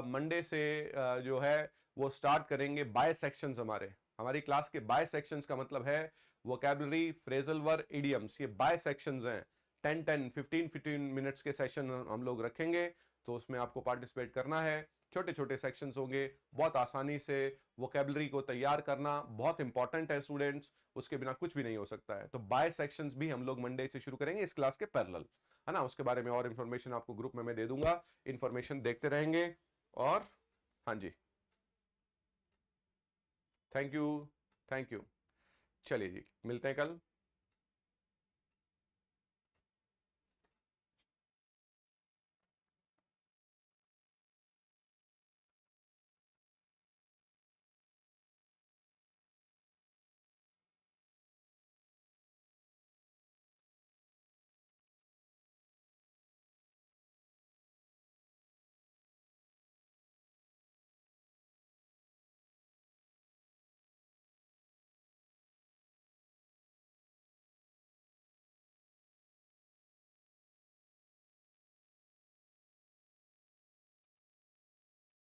मंडे से जो है वो स्टार्ट करेंगे बाय सेक्शंस। हमारी क्लास के बाय सेक्शंस का मतलब है वोकैबुलरी, फ्रेजल वर्ड, इडियम्स, ये बाय सेक्शंस हैं। 10-10, 15-15 मिनट्स के सेशन हम लोग रखेंगे, तो उसमें आपको पार्टिसिपेट करना है। छोटे छोटे सेक्शंस होंगे, बहुत आसानी से वोकैबुलरी को तैयार करना बहुत इंपॉर्टेंट है स्टूडेंट्स, उसके बिना कुछ भी नहीं हो सकता है। तो बाय सेक्शंस भी हम लोग मंडे से शुरू करेंगे इस क्लास के पैरेलल, है ना। उसके बारे में और इंफॉर्मेशन आपको ग्रुप में मैं दे दूंगा, इंफॉर्मेशन देखते रहेंगे। और हाँ जी, थैंक यू, थैंक यू। चलिए जी, मिलते हैं कल।